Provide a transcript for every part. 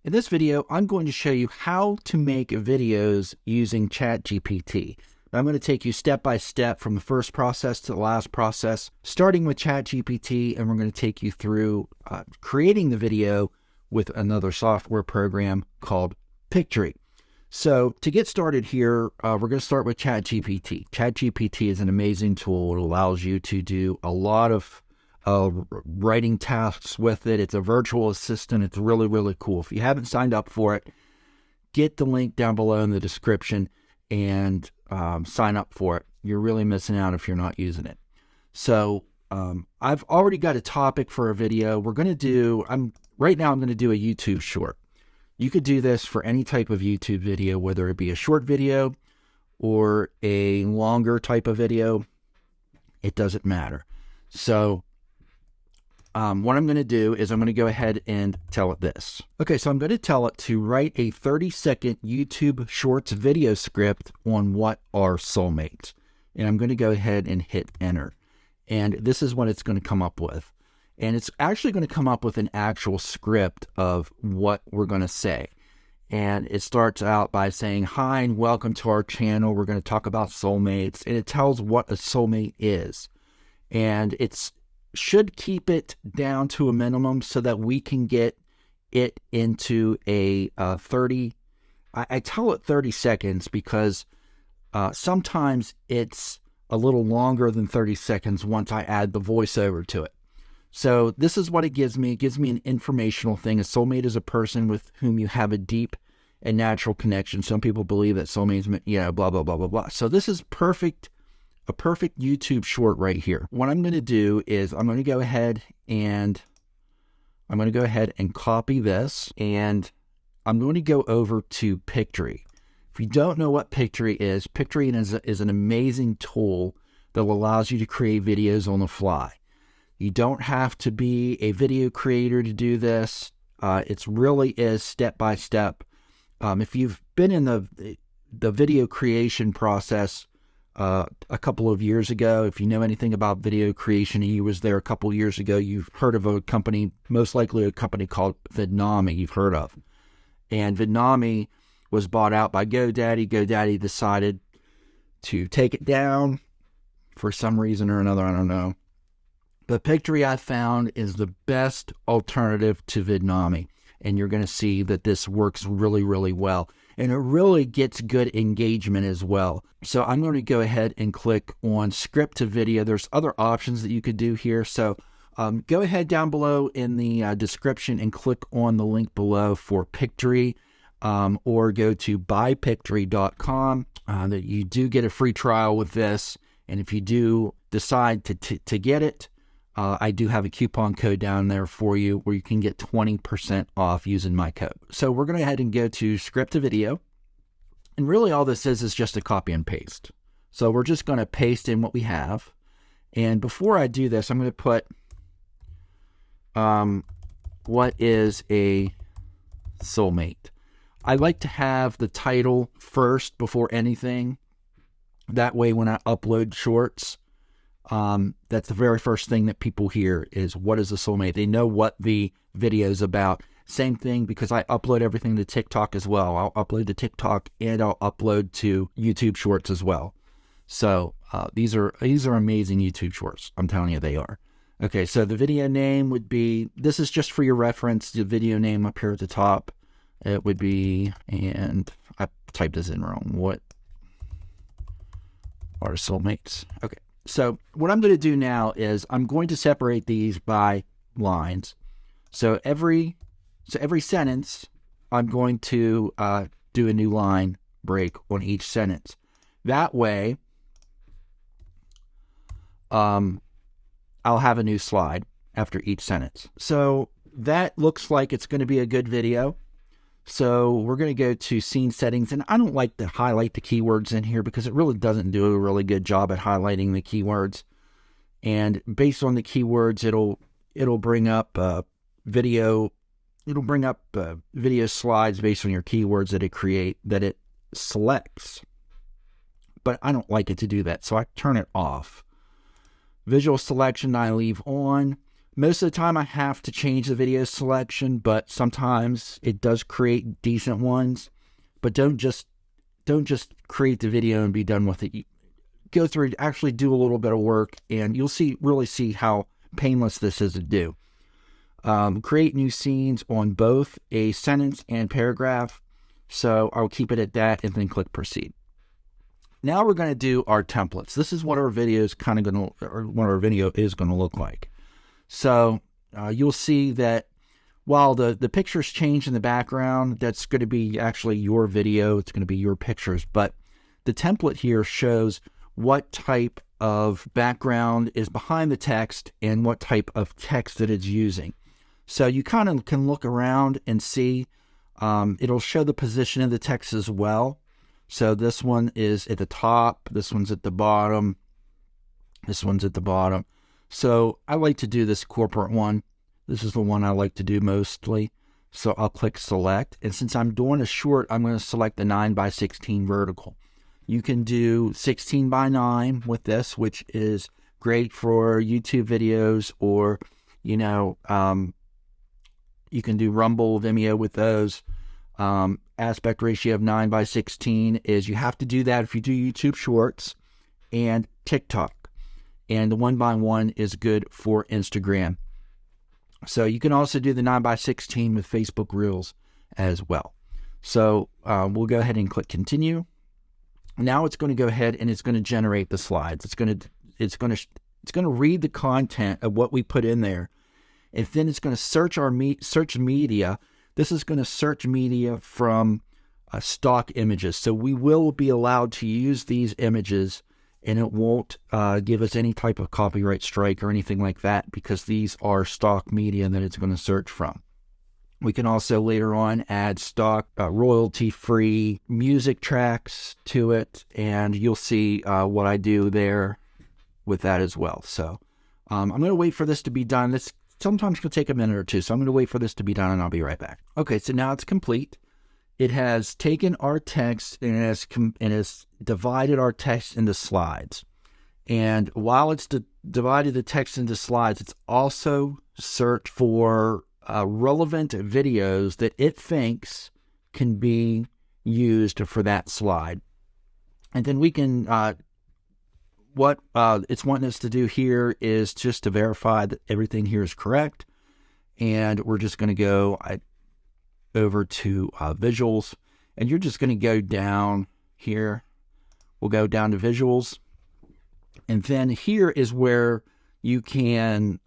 In this video, I'm going to show you how to make videos using ChatGPT. I'm going to take you step by step from the first process to the last process, starting with ChatGPT, and we're going to take you through creating the video with another software program called Pictory. So to get started here, we're going to start with ChatGPT. ChatGPT is an amazing tool. It allows you to do a lot of writing tasks with it. It's a virtual assistant. It's really, really cool. If you haven't signed up for it, get the link down below in the description and sign up for it. You're really missing out if you're not using it. So I've already got a topic for a video. Right now I'm going to do a YouTube short. You could do this for any type of YouTube video, whether it be a short video or a longer type of video. It doesn't matter. So what I'm going to do is I'm going to go ahead and tell it this. Okay, so I'm going to tell it to write a 30-second YouTube Shorts video script on what are soulmates. And I'm going to go ahead and hit enter. And this is what it's going to come up with. And it's actually going to come up with an actual script of what we're going to say. And it starts out by saying, "Hi, and welcome to our channel. We're going to talk about soulmates." And it tells what a soulmate is. And should keep it down to a minimum so that we can get it into a 30. I tell it 30 seconds because sometimes it's a little longer than 30 seconds once I add the voiceover to it. So this is what it gives me. It gives me an informational thing. A soulmate is a person with whom you have a deep and natural connection. Some people believe that soulmates, blah, blah, blah, blah, blah. So this is perfect. A perfect YouTube short right here. What I'm going to do is I'm going to go ahead and copy this, and I'm going to go over to Pictory. If you don't know what Pictory is an amazing tool that allows you to create videos on the fly. You don't have to be a video creator to do this. It really is step by step. If you've been in the video creation process a couple of years ago, if you know anything about video creation and you was there a couple of years ago, you've heard of a company, most likely a company called Vidnami you've heard of. And Vidnami was bought out by GoDaddy. GoDaddy decided to take it down for some reason or another, I don't know. But Pictory, I found, is the best alternative to Vidnami. And you're going to see that this works really, really well. And it really gets good engagement as well. So I'm going to go ahead and click on script to video. There's other options that you could do here. So go ahead down below in the description and click on the link below for Pictory, or go to buypictory.com. That you do get a free trial with this. And if you do decide to get it, I do have a coupon code down there for you where you can get 20% off using my code. So we're going to go ahead and go to script to video. And really all this is just a copy and paste. So we're just going to paste in what we have. And before I do this, I'm going to put what is a soulmate. I like to have the title first before anything. That way when I upload shorts, that's the very first thing that people hear is, what is a soulmate? They know what the video is about. Same thing because I upload everything to TikTok as well. I'll upload to TikTok and I'll upload to YouTube Shorts as well. So these are amazing YouTube Shorts. I'm telling you, they are. Okay, so the video name would be, this is just for your reference, the video name up here at the top. It would be, and I typed this in wrong, what are soulmates? Okay. So what I'm going to do now is I'm going to separate these by lines. So every sentence, I'm going to do a new line break on each sentence. That way, I'll have a new slide after each sentence. So that looks like it's going to be a good video. So we're going to go to scene settings, and I don't like to highlight the keywords in here because it really doesn't do a really good job at highlighting the keywords. And based on the keywords, it'll bring up video slides based on your keywords that it selects. But I don't like it to do that, so I turn it off. Visual selection I leave on. Most of the time I have to change the video selection, but sometimes it does create decent ones. But don't just create the video and be done with it. Go through, actually do a little bit of work, and you'll really see how painless this is to do. Create new scenes on both a sentence and paragraph. So I'll keep it at that and then click proceed. Now we're going to do our templates. This is what our video is going to look like. So you'll see that while the pictures change in the background, that's going to be actually your video. It's going to be your pictures. But the template here shows what type of background is behind the text and what type of text that it's using. So you kind of can look around and see. It'll show the position of the text as well. So this one is at the top. This one's at the bottom. This one's at the bottom. So I like to do this corporate one. This is the one I like to do mostly. So I'll click select. And since I'm doing a short, I'm going to select the 9:16 vertical. You can do 16:9 with this, which is great for YouTube videos, or, you can do Rumble, Vimeo with those. Aspect ratio of 9:16 is, you have to do that if you do YouTube Shorts and TikTok. And the 1:1 is good for Instagram. So you can also do the 9:16 with Facebook Reels as well. So we'll go ahead and click continue. Now it's going to go ahead and it's going to generate the slides. It's going to read the content of what we put in there, and then it's going to search media. This is going to search media from stock images. So we will be allowed to use these images, and it won't give us any type of copyright strike or anything like that, because these are stock media that it's going to search from. We can also later on add stock royalty-free music tracks to it, and you'll see what I do there with that as well. So I'm going to wait for this to be done. This sometimes can take a minute or two, so I'm going to wait for this to be done, and I'll be right back. Okay, so now it's complete. It has taken our text and it has divided our text into slides. And while it's divided the text into slides, it's also searched for relevant videos that it thinks can be used for that slide. And then we can, what it's wanting us to do here is just to verify that everything here is correct. And we're just going to go over to visuals, and you're just going to go down here. We'll go down to visuals. And then here is where you can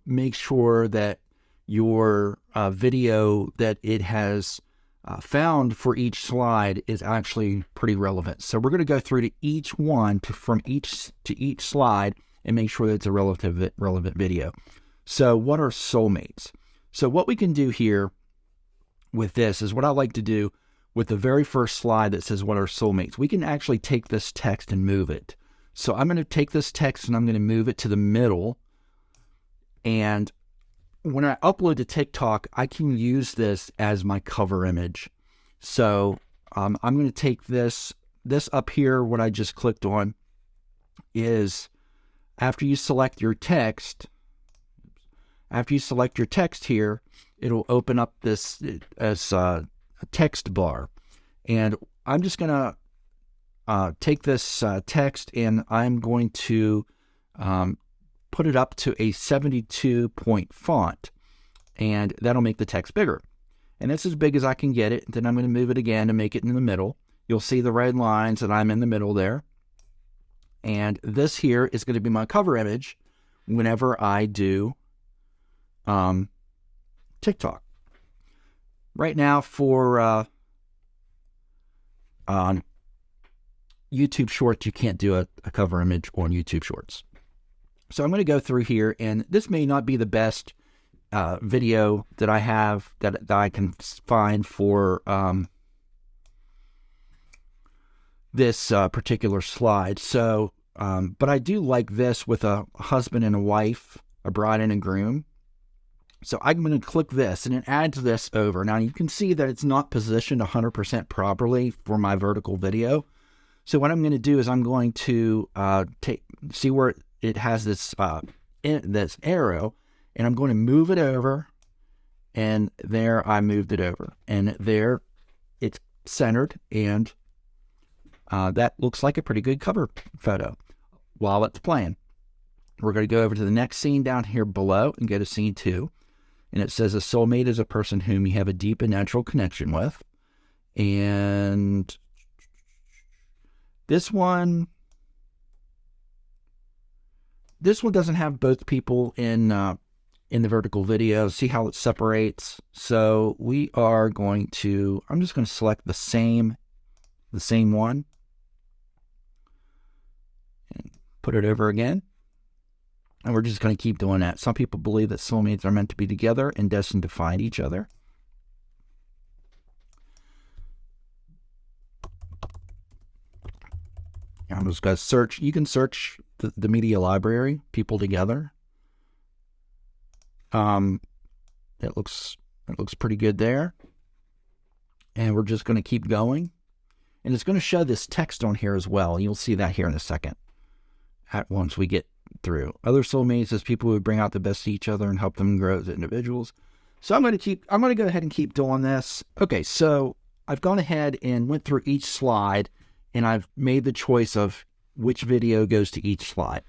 make sure that your video that it has found for each slide is actually pretty relevant. So we're going to go through to each one from each slide and make sure that it's a relevant video. So what are soulmates? So what we can do here with this is what I like to do with the very first slide that says what are soulmates. We can actually take this text and move it. So I'm going to take this text and I'm going to move it to the middle. And when I upload to TikTok, I can use this as my cover image. So I'm going to take this up here. What I just clicked on is after you select your text here, it'll open up this as a text bar. And I'm just going to take this text and I'm going to put it up to a 72-point font, and that'll make the text bigger. And that's as big as I can get it. Then I'm going to move it again to make it in the middle. You'll see the red lines that I'm in the middle there. And this here is going to be my cover image whenever I do TikTok. Right now for on YouTube Shorts, you can't do a cover image on YouTube Shorts. So I'm going to go through here, and this may not be the best video that I have that I can find for this particular slide. So, but I do like this with a husband and a wife, a bride and a groom. So I'm going to click this, and it adds this over. Now you can see that it's not positioned 100% properly for my vertical video. So what I'm going to do is I'm going to see where it has this this arrow, and I'm going to move it over, and there I moved it over, and there it's centered, and that looks like a pretty good cover photo while it's playing. We're going to go over to the next scene down here below and go to scene 2. And it says a soulmate is a person whom you have a deep and natural connection with. And this one doesn't have both people in the vertical video. See how it separates? So we are going to, I'm just going to select the same one and put it over again. And we're just going to keep doing that. Some people believe that soulmates are meant to be together and destined to find each other. I'm just going to search. You can search the media library, people together. It looks pretty good there. And we're just going to keep going. And it's going to show this text on here as well. You'll see that here in a second. Once we get through. Other soulmates as people who bring out the best of each other and help them grow as individuals. So I'm going to go ahead and keep doing this. Okay, so I've gone ahead and went through each slide, and I've made the choice of which video goes to each slide.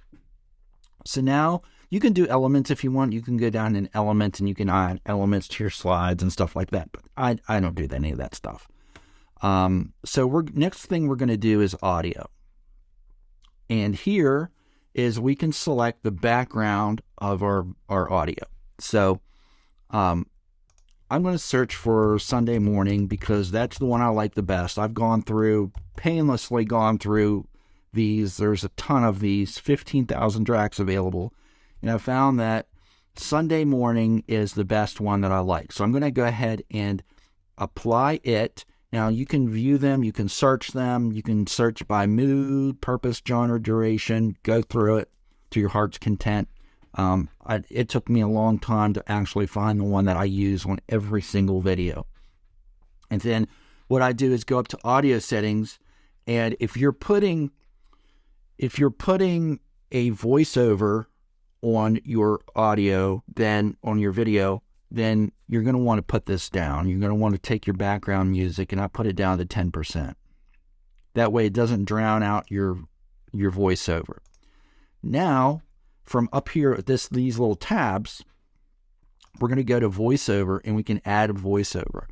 So now you can do elements if you want. You can go down in elements and you can add elements to your slides and stuff like that. But I don't do any of that stuff. So next thing we're going to do is audio. And here is we can select the background of our audio. So I'm going to search for Sunday morning because that's the one I like the best. I've painlessly gone through these. There's a ton of these, 15,000 tracks available. And I found that Sunday morning is the best one that I like. So I'm going to go ahead and apply it. Now you can view them, you can search them, you can search by mood, purpose, genre, duration, go through it to your heart's content. It took me a long time to actually find the one that I use on every single video. And then what I do is go up to audio settings, and if you're putting a voiceover on your audio, then on your video, then you're going to want to put this down. You're going to want to take your background music, and I put it down to 10%. That way it doesn't drown out your voiceover. Now, from up here at these little tabs, we're going to go to voiceover, and we can add a voiceover.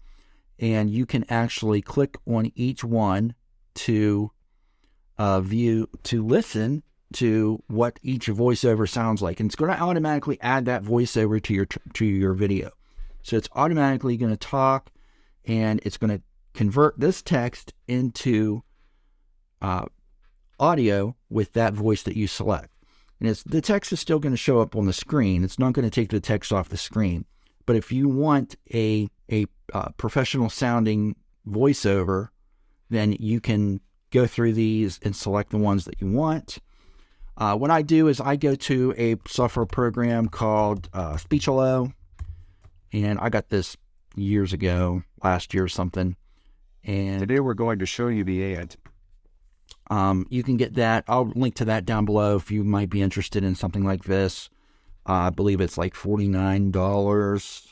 And you can actually click on each one to listen to what each voiceover sounds like. And it's going to automatically add that voiceover to your video. So it's automatically going to talk, and it's going to convert this text into audio with that voice that you select. And the text is still going to show up on the screen. It's not going to take the text off the screen. But if you want a professional sounding voiceover, then you can go through these and select the ones that you want. What I do is I go to a software program called Speechelo, and I got this years ago, last year or something. And today we're going to show you the ad. You can get that. I'll link to that down below if you might be interested in something like this. I believe it's like $49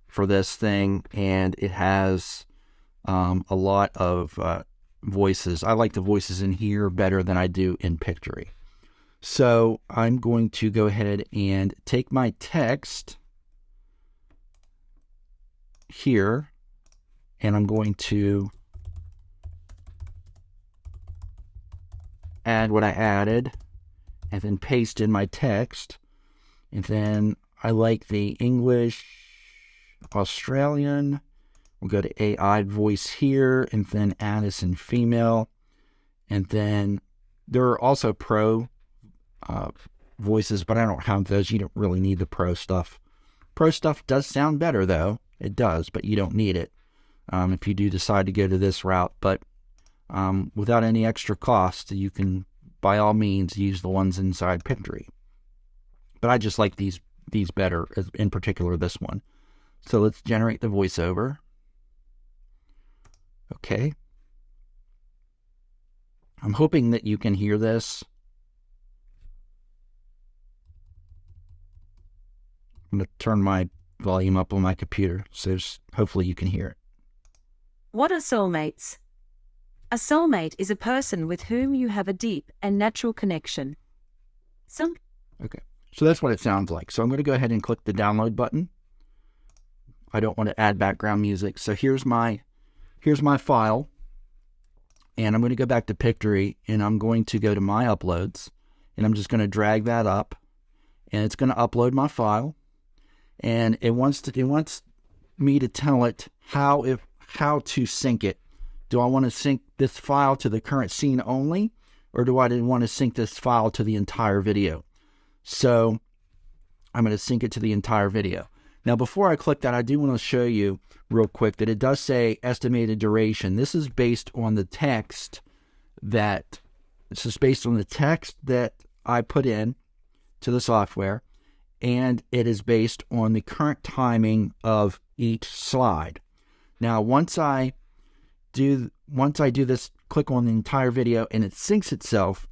for this thing, and it has a lot of voices. I like the voices in here better than I do in Pictory. So I'm going to go ahead and take my text here, and I'm going to add what I added, and then paste in my text. And then I like the English, Australian. We'll go to AI voice here, and then add us in female. And then there are also pro voices, but I don't have those. You don't really need the pro stuff. Pro stuff does sound better, though. It does, but you don't need it if you do decide to go to this route. But without any extra cost, you can, by all means, use the ones inside Pictory. But I just like these better, in particular this one. So let's generate the voiceover. Okay. I'm hoping that you can hear this. I'm going to turn my volume up on my computer, so hopefully you can hear it. What are soulmates? A soulmate is a person with whom you have a deep and natural connection. Okay, so that's what it sounds like. So I'm going to go ahead and click the download button. I don't want to add background music. So here's my file. And I'm going to go back to Pictory, and I'm going to go to my uploads, and I'm just going to drag that up, and it's going to upload my file. And it wants me to tell it how to sync it. Do I want to sync this file to the current scene only, or do I want to sync this file to the entire video? So I'm going to sync it to the entire video. Now, before I click that, I do want to show you real quick that it does say estimated duration. This is based on the text that I put in to the software, and it is based on the current timing of each slide. Now, once I do this, click on the entire video, and it syncs itself,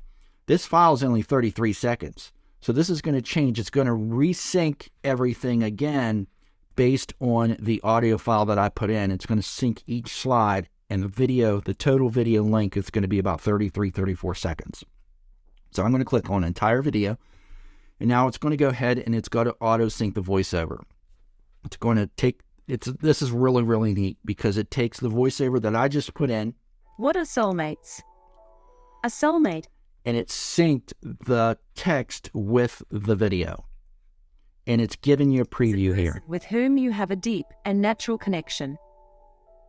this file is only 33 seconds. So this is going to change. It's going to resync everything again based on the audio file that I put in. It's going to sync each slide, and the total video length is going to be about 34 seconds. So I'm going to click on entire video, and now it's going to go ahead and it's got to auto sync the voiceover. It's going to take, this is really, really neat because it takes the voiceover that I just put in. What are soulmates? A soulmate. And it's synced the text with the video. And it's giving you a preview here. With whom you have a deep and natural connection.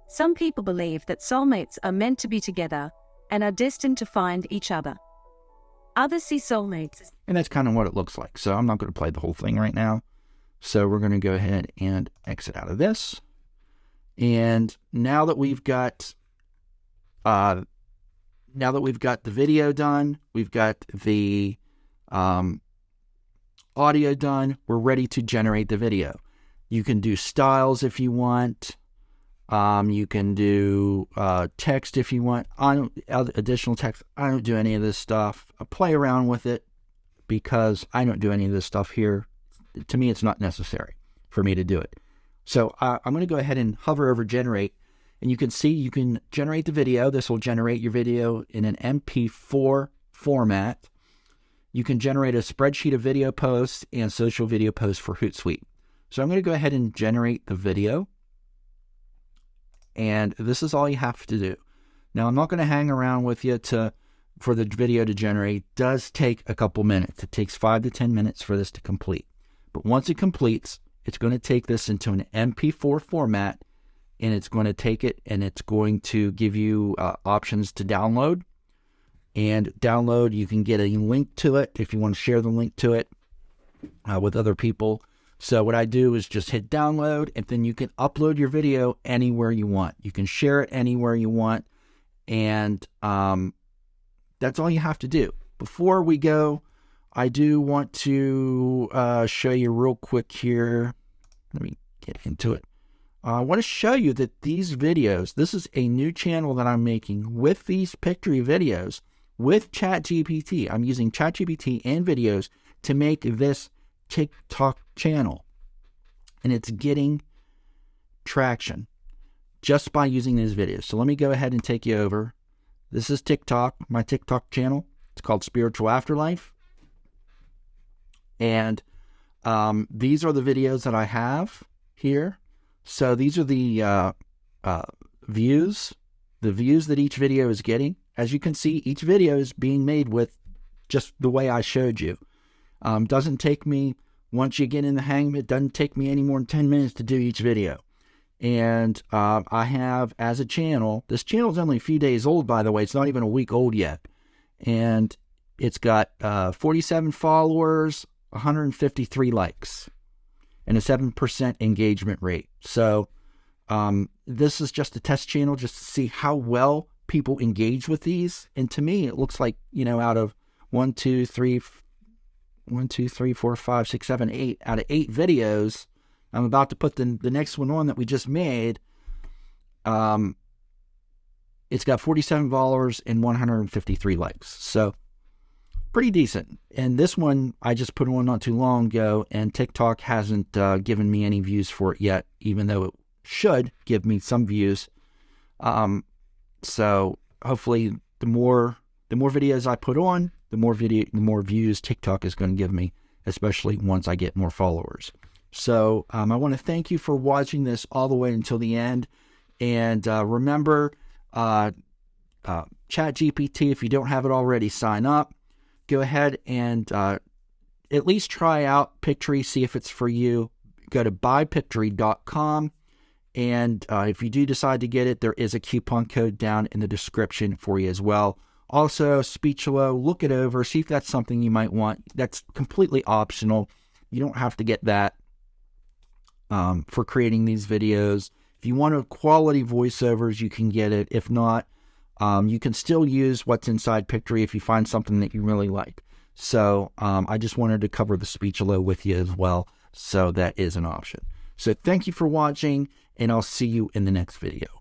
Some people believe that soulmates are meant to be together and are destined to find each other. Others see soulmates. And that's kind of what it looks like. So I'm not going to play the whole thing right now. So we're going to go ahead and exit out of this. And now that we've got the video done, we've got the audio done, we're ready to generate the video. You can do styles if you want. You can do text if you want. Additional text. I don't do any of this stuff. I play around with it because I don't do any of this stuff here. To me, it's not necessary for me to do it. So I'm going to go ahead and hover over generate. And you can see you can generate the video. This will generate your video in an MP4 format. You can generate a spreadsheet of video posts and social video posts for Hootsuite. So I'm going to go ahead and generate the video. And this is all you have to do. Now, I'm not going to hang around with you for the video to generate. It does take a couple minutes. It takes 5 to 10 minutes for this to complete. But once it completes, it's going to take this into an MP4 format, and it's going to take it and it's going to give you options to download. And download, you can get a link to it if you want to share the link to it with other people. So what I do is just hit download, and then you can upload your video anywhere you want. You can share it anywhere you want, and that's all you have to do. Before we go, I do want to show you real quick here. Let me get into it. I want to show you that these videos, this is a new channel that I'm making with these Pictory videos with ChatGPT. I'm using ChatGPT and videos to make this TikTok channel. And it's getting traction just by using these videos. So let me go ahead and take you over. This is TikTok, my TikTok channel. It's called Spiritual Afterlife. And these are the videos that I have here. So these are the views that each video is getting. As you can see, each video is being made with just the way I showed you. Doesn't take me, once you get in the hang of it, doesn't take me any more than 10 minutes to do each video. And I have, as a channel, this channel is only a few days old, by the way. It's not even a week old yet. And it's got 47 followers, 153 likes, and a 7% engagement rate. So this is just a test channel just to see how well people engage with these. And to me, it looks like, out of 8 out of 8 videos, I'm about to put the next one on that we just made. It's got 47 followers and 153 likes. So pretty decent. And this one I just put on not too long ago, and TikTok hasn't given me any views for it yet, even though it should give me some views. So hopefully the more videos I put on, the more views TikTok is going to give me, especially once I get more followers. So I want to thank you for watching this all the way until the end. And remember, ChatGPT, if you don't have it already, sign up. Go ahead and at least try out Pictory, see if it's for you. Go to buypictory.com. And if you do decide to get it, there is a coupon code down in the description for you as well. Also, Speechelo, look it over, see if that's something you might want. That's completely optional. You don't have to get that for creating these videos. If you want a quality voiceovers, you can get it. If not, you can still use what's inside Pictory if you find something that you really like. So I just wanted to cover the Speechelo with you as well. So that is an option. So thank you for watching, and I'll see you in the next video.